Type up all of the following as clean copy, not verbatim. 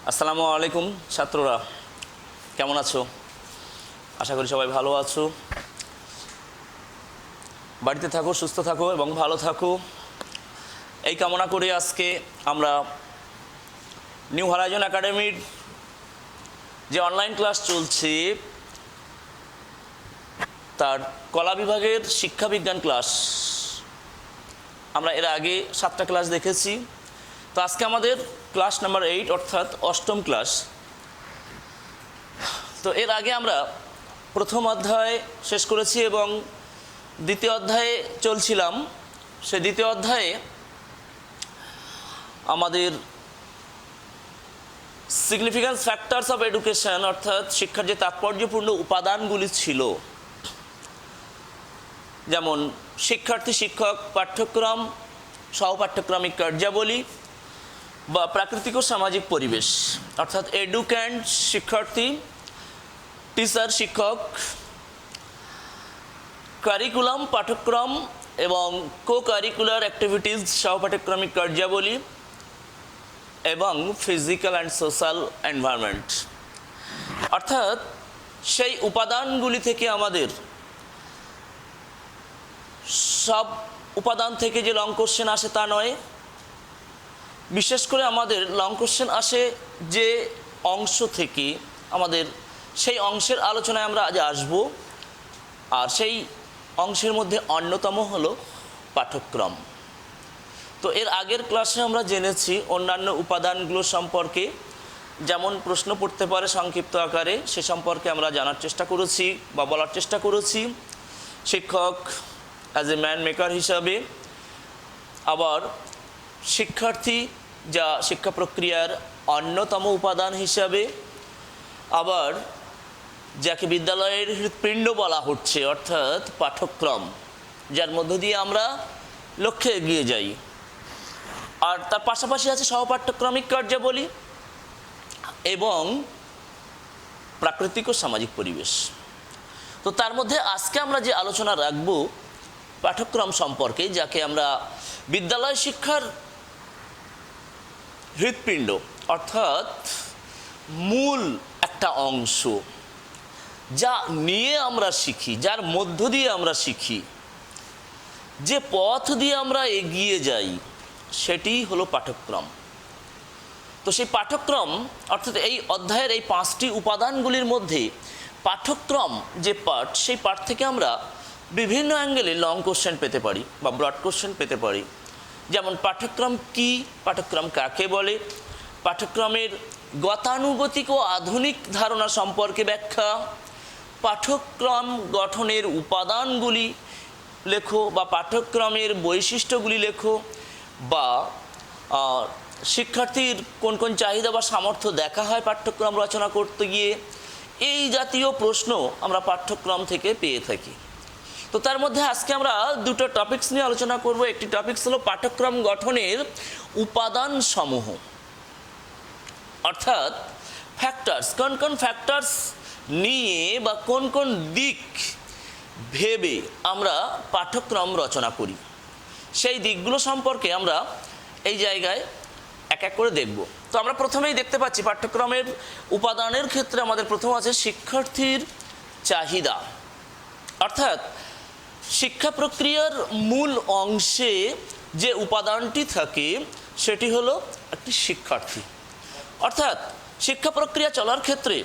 আসসালামু আলাইকুম ছাত্ররা, কেমন আছো? আশা করি সবাই ভালো আছো। বাড়িতে থাকো, সুস্থ থাকো এবং ভালো থাকো, এই কামনা করে আজকে আমরা নিউ হরাইজন একাডেমির যে অনলাইন ক্লাস চলছে তার কলা বিভাগের শিক্ষাবিজ্ঞান ক্লাস আমরা এর আগে 7টা ক্লাস দেখেছি। তো আজকে আমাদের ক্লাস নাম্বার 8 অর্থাৎ অষ্টম ক্লাস। তো এর আগে আমরা প্রথম অধ্যায় শেষ করেছি এবং দ্বিতীয় অধ্যায়ে চলছিলাম। সে দ্বিতীয় অধ্যায়ে আমাদের সিগনিফিক্যান্স ফ্যাক্টরস অফ এডুকেশন অর্থাৎ শিক্ষার যে তাৎপর্যপূর্ণ উপাদানগুলি ছিল, যেমন শিক্ষার্থী, শিক্ষক, পাঠ্যক্রম, সহপাঠ্যক্রমিক কার্যাবলী বা প্রাকৃতিক ও সামাজিক পরিবেশ, অর্থাৎ এডুক্যান্ট শিক্ষার্থী, টিচার শিক্ষক, কারিকুলাম পাঠ্যক্রম এবং কো কারিকুলার অ্যাক্টিভিটিস সহপাঠ্যক্রমিক কার্যাবলী এবং ফিজিক্যাল অ্যান্ড সোশ্যাল এনভায়রনমেন্ট। অর্থাৎ সেই উপাদানগুলি থেকে আমাদের সব উপাদান থেকে যে লং কোশ্চেন আসে তা নয়, বিশেষ করে আমাদের লং কোশ্চেন আসে যে অংশ থেকে, আমাদের সেই অংশের আলোচনায় আমরা আজ আসব। আর সেই অংশের মধ্যে অন্যতম হলো পাঠ্যক্রম। তো এর আগের ক্লাসে আমরা জেনেছি অন্যান্য উপাদানগুলো সম্পর্কে, যেমন প্রশ্ন পড়তে পারে সংক্ষিপ্ত আকারে, সে সম্পর্কে আমরা জানার চেষ্টা করেছি বা বলার চেষ্টা করেছি। শিক্ষক অ্যাজ এ ম্যান মেকার হিসাবে, আবার শিক্ষার্থী যা শিক্ষা প্রক্রিয়ার অন্যতম উপাদান হিসাবে, আবার যাকে বিদ্যালয়ের হৃৎপিণ্ড বলা হচ্ছে অর্থাৎ পাঠ্যক্রম, যার মধ্য দিয়ে আমরা লক্ষ্যে এগিয়ে যাই। আর তার পাশাপাশি আছে সহপাঠ্যক্রমিক কার্যাবলী এবং প্রাকৃতিক ও সামাজিক পরিবেশ। তো তার মধ্যে আজকে আমরা যে আলোচনা রাখব পাঠ্যক্রম সম্পর্কে, যাকে আমরা বিদ্যালয় শিক্ষার হৃৎপিণ্ড অর্থাৎ মূল একটা অংশ, যা নিয়ে আমরা শিখি, যার মধ্য দিয়ে আমরা শিখি, যে পথ দিয়ে আমরা এগিয়ে যাই, সেটিই হলো পাঠ্যক্রম। তো সেই পাঠ্যক্রম অর্থাৎ এই অধ্যায়ের এই 5টি উপাদানগুলির মধ্যে পাঠ্যক্রম যে পার্ট, সেই পার্ট থেকে আমরা বিভিন্ন অ্যাঙ্গেলে লং কোশ্চেন পেতে পারি বা ব্রড কোশ্চেন পেতে পারি। যেমন পাঠ্যক্রম কি, পাঠ্যক্রম কাকে বলে, পাঠ্যক্রমের গতানুগতিক ও আধুনিক ধারণা সম্পর্কে ব্যাখ্যা, পাঠ্যক্রম গঠনের উপাদানগুলি লেখো বা পাঠ্যক্রমের বৈশিষ্ট্যগুলি লেখো, বা শিক্ষার্থীর কোন কোন চাহিদা বা সামর্থ্য দেখা হয় পাঠ্যক্রম রচনা করতে গিয়ে, এই জাতীয় প্রশ্ন আমরা পাঠ্যক্রম থেকে পেয়ে থাকি। তো তার মধ্যে আজকে আমরা দুটো টপিকস নিয়ে আলোচনা করব। একটি টপিকস হলো পাঠ্যক্রম গঠনের উপাদান সমূহ অর্থাৎ ফ্যাক্টরস, কোন কোন ফ্যাক্টরস নিয়ে বা কোন কোন দিক ভেবে আমরা পাঠ্যক্রম রচনা করি, সেই দিকগুলো সম্পর্কে আমরা এই জায়গায় এক এক করে দেখব। তো আমরা প্রথমেই দেখতে পাচ্ছি পাঠ্যক্রমের উপাদানের ক্ষেত্রে আমাদের প্রথম আছে শিক্ষার্থীর চাহিদা। অর্থাৎ শিক্ষা প্রক্রিয়ার মূল অংশে যে উপাদানটি থাকে সেটি হলো একটি শিক্ষার্থী। অর্থাৎ শিক্ষা প্রক্রিয়া চলার ক্ষেত্রে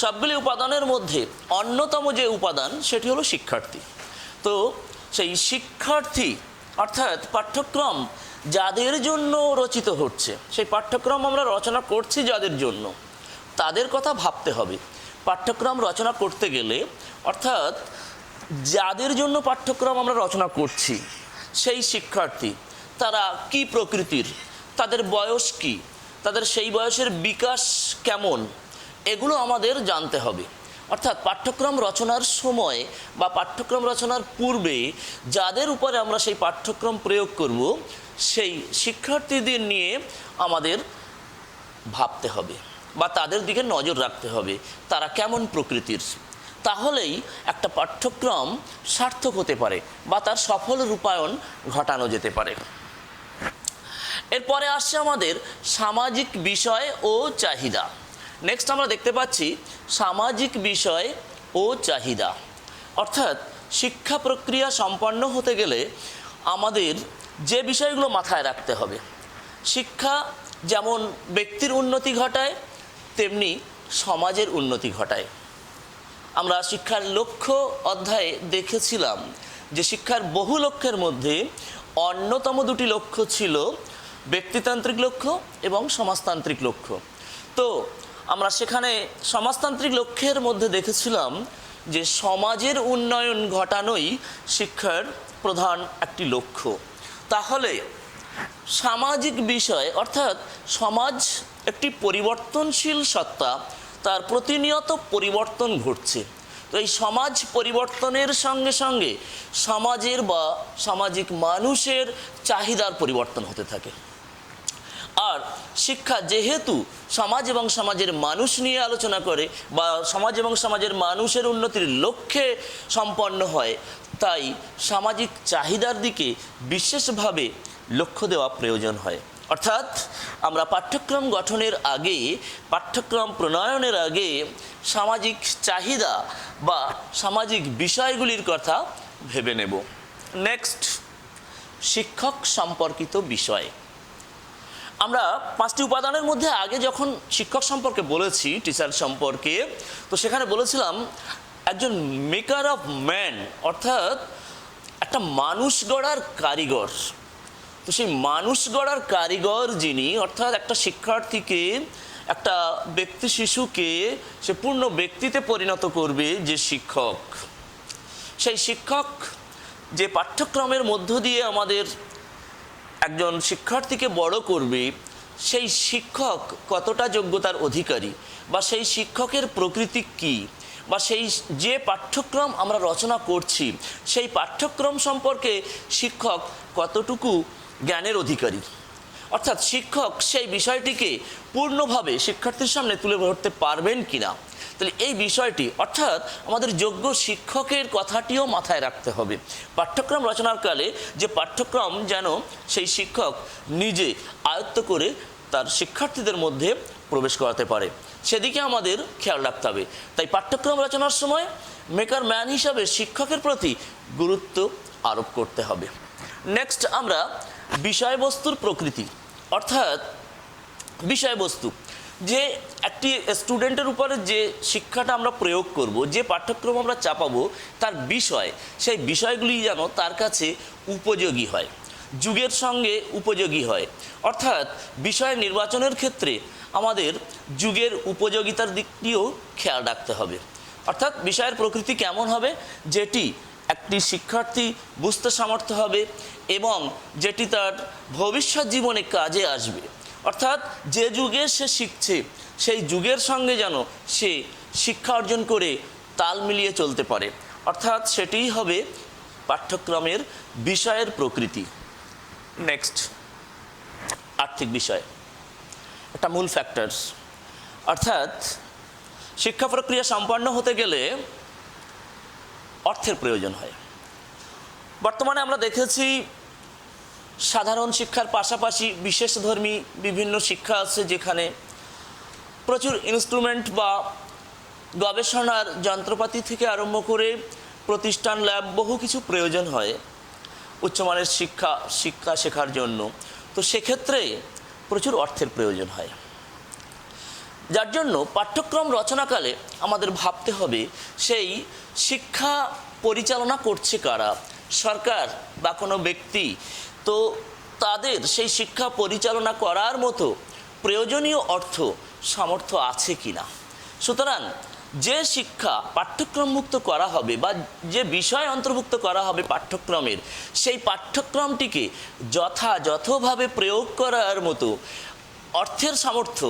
সবগুলি উপাদানের মধ্যে অন্যতম যে উপাদান সেটি হলো শিক্ষার্থী। তো সেই শিক্ষার্থী অর্থাৎ পাঠ্যক্রম যাদের জন্য রচিত হচ্ছে, সেই পাঠ্যক্রম আমরা রচনা করছি যাদের জন্য, তাদের কথা ভাবতে হবে। পাঠ্যক্রম রচনা করতে গেলে অর্থাৎ যাদের জন্য পাঠ্যক্রম আমরা রচনা করছি সেই শিক্ষার্থী তারা কি প্রকৃতির, তাদের বয়স কি, তাদের সেই বয়সের বিকাশ কেমন, এগুলো আমাদের জানতে হবে। অর্থাৎ পাঠ্যক্রম রচনার সময় বা পাঠ্যক্রম রচনার পূর্বে যাদের উপরে আমরা সেই পাঠ্যক্রম প্রয়োগ করব, সেই শিক্ষার্থীদের নিয়ে আমাদের ভাবতে হবে বা তাদের দিকে নজর রাখতে হবে, তারা কেমন প্রকৃতির। তাহলেই একটা পাঠ্যক্রম সার্থক হতে পারে বা তার সফল রূপায়ণ ঘটানো যেতে পারে। এরপরে আসছে আমাদের সামাজিক বিষয় ও চাহিদা। নেক্সট আমরা দেখতে পাচ্ছি সামাজিক বিষয় ও চাহিদা, অর্থাৎ শিক্ষা প্রক্রিয়া সম্পন্ন হতে গেলে আমাদের যে বিষয়গুলো মাথায় রাখতে হবে। শিক্ষা যেমন ব্যক্তির উন্নতি ঘটায়, তেমনি সমাজের উন্নতি ঘটায়। আমরা শিক্ষার লক্ষ্য অধ্যায়ে দেখেছিলাম যে শিক্ষার বহু লক্ষ্যের মধ্যে অন্যতম দুটি লক্ষ্য ছিল ব্যক্তিতান্ত্রিক লক্ষ্য এবং সমাজতান্ত্রিক লক্ষ্য। তো আমরা সেখানে সমাজতান্ত্রিক লক্ষ্যের মধ্যে দেখেছিলাম যে সমাজের উন্নয়ন ঘটানোই শিক্ষার প্রধান একটি লক্ষ্য। তাহলে সামাজিক বিষয় অর্থাৎ সমাজ একটি পরিবর্তনশীল সত্তা, তার প্রতিনিয়ত পরিবর্তন ঘটছে। তো এই সমাজ পরিবর্তনের সঙ্গে সঙ্গে সমাজের বা সামাজিক মানুষের চাহিদার পরিবর্তন হতে থাকে। আর শিক্ষা যেহেতু সমাজ এবং সমাজের মানুষ নিয়ে আলোচনা করে বা সমাজ এবং সমাজের মানুষের উন্নতির লক্ষ্যে সম্পন্ন হয়, তাই সামাজিক চাহিদার দিকে বিশেষভাবে লক্ষ্য দেওয়া প্রয়োজন হয়। অর্থাৎ আমরা পাঠ্যক্রম গঠনের আগে, পাঠ্যক্রম প্রণয়নের আগে সামাজিক চাহিদা বা সামাজিক বিষয়গুলির কথা ভেবে নেব। নেক্সট, শিক্ষক সম্পর্কিত বিষয়। আমরা 5টি উপাদানের মধ্যে আগে যখন শিক্ষক সম্পর্কে বলেছি, টিচার সম্পর্কে, তো সেখানে বলেছিলাম একজন মেকার অফ ম্যান, অর্থাৎ একটা মানুষ গড়ার কারিগর। তো সেই মানুষ গড়ার কারিগর যিনি, অর্থাৎ একটা শিক্ষার্থীকে, একটা ব্যক্তি শিশুকে সে পূর্ণ ব্যক্তিতে পরিণত করবে যে শিক্ষক, সেই শিক্ষক যে পাঠ্যক্রমের মধ্য দিয়ে আমাদের একজন শিক্ষার্থীকে বড় করবে, সেই শিক্ষক কতটা যোগ্যতার অধিকারী বা সেই শিক্ষকের প্রকৃতি কী, বা সেই যে পাঠ্যক্রম আমরা রচনা করছি সেই পাঠ্যক্রম সম্পর্কে শিক্ষক কতটুকু জ্ঞানের অধিকারী, অর্থাৎ শিক্ষক সেই বিষয়টিকে পূর্ণভাবে শিক্ষার্থীর সামনে তুলে ধরতে পারবেন কিনা। তাহলে এই বিষয়টি, অর্থাৎ আমাদের যোগ্য শিক্ষকের কথাটিও মাথায় রাখতে হবে পাঠ্যক্রম রচনার কালে, যে পাঠ্যক্রম যেন সেই শিক্ষক নিজে আয়ত্ত করে তার শিক্ষার্থীদের মধ্যে প্রবেশ করাতে পারে, সেদিকে আমাদের খেয়াল রাখতে হবে। তাই পাঠ্যক্রম রচনার সময় মেকার ম্যান হিসাবে শিক্ষকের প্রতি গুরুত্ব আরোপ করতে হবে। নেক্সট, আমরা বিষয়বস্তুর প্রকৃতি, অর্থাৎ বিষয়বস্তু, যে একটি স্টুডেন্টের উপরে যে শিক্ষাটা আমরা প্রয়োগ করব, যে পাঠ্যক্রম আমরা চাপাবো, তার বিষয়, সেই বিষয়গুলি যেন তার কাছে উপযোগী হয়, যুগের সঙ্গে উপযোগী হয়। অর্থাৎ বিষয় নির্বাচনের ক্ষেত্রে আমাদের যুগের উপযোগিতার দিকটিও খেয়াল রাখতে হবে। অর্থাৎ বিষয়ের প্রকৃতি কেমন হবে, যেটি একটি শিক্ষার্থী বুঝতে সামর্থ্য হবে এবং যেটি তার ভবিষ্যৎ জীবনে কাজে আসবে। অর্থাৎ যে যুগে সে শিখছে সেই যুগের সঙ্গে যেন সে শিক্ষা অর্জন করে তাল মিলিয়ে চলতে পারে, অর্থাৎ সেটিই হবে পাঠ্যক্রমের বিষয়ের প্রকৃতি। নেক্সট, আর্থিক বিষয়, একটা মূল ফ্যাক্টরস। অর্থাৎ শিক্ষা প্রক্রিয়া সম্পন্ন হতে গেলে অর্থের প্রয়োজন হয়। বর্তমানে আমরা দেখেছি সাধারণ শিক্ষার পাশাপাশি বিশেষধর্মী বিভিন্ন শিক্ষা আছে, যেখানে প্রচুর ইনস্ট্রুমেন্ট বা গবেষণার যন্ত্রপাতি থেকে আরম্ভ করে প্রতিষ্ঠান, ল্যাব, বহু কিছু প্রয়োজন হয় উচ্চমানের শিক্ষা শেখার জন্য। তো সেক্ষেত্রে প্রচুর অর্থের প্রয়োজন হয়, যার জন্য পাঠ্যক্রম রচনাকালে আমাদের ভাবতে হবে সেই শিক্ষা পরিচালনা করছে কারা, সরকার বা কোনো ব্যক্তি। তো তাদের সেই শিক্ষা পরিচালনা করার মতো প্রয়োজনীয় অর্থ সামর্থ্য আছে কি না। সুতরাং যে শিক্ষা পাঠ্যক্রমমুক্ত করা হবে বা যে বিষয় অন্তর্ভুক্ত করা হবে পাঠ্যক্রমের, সেই পাঠ্যক্রমটিকে যথাযথভাবে প্রয়োগ করার মতো অর্থের সামর্থ্য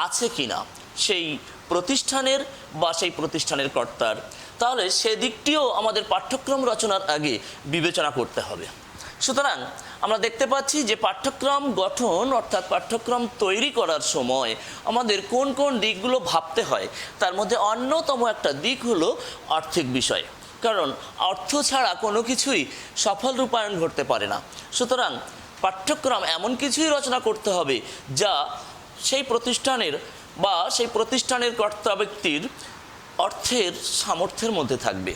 আছে কি না সেই প্রতিষ্ঠানের বা সেই প্রতিষ্ঠানের কর্তার, তাহলে সেদিকটিও আমাদের পাঠ্যক্রম রচনার আগে বিবেচনা করতে হবে। সুতরাং আমরা দেখতে পাচ্ছি যে পাঠ্যক্রম গঠন অর্থাৎ পাঠ্যক্রম তৈরি করার সময় আমাদের কোন কোন দিকগুলো ভাবতে হয়, তার মধ্যে অন্যতম একটা দিক হলো আর্থিক বিষয়। কারণ অর্থ ছাড়া কোনো কিছুই সফল রূপায়ণ ঘটতে পারে না। সুতরাং পাঠ্যক্রম এমন কিছুই রচনা করতে হবে যা সেই প্রতিষ্ঠানের বা সেই প্রতিষ্ঠানের কর্তা ব্যক্তির অর্থের সামর্থ্যের মধ্যে থাকবে।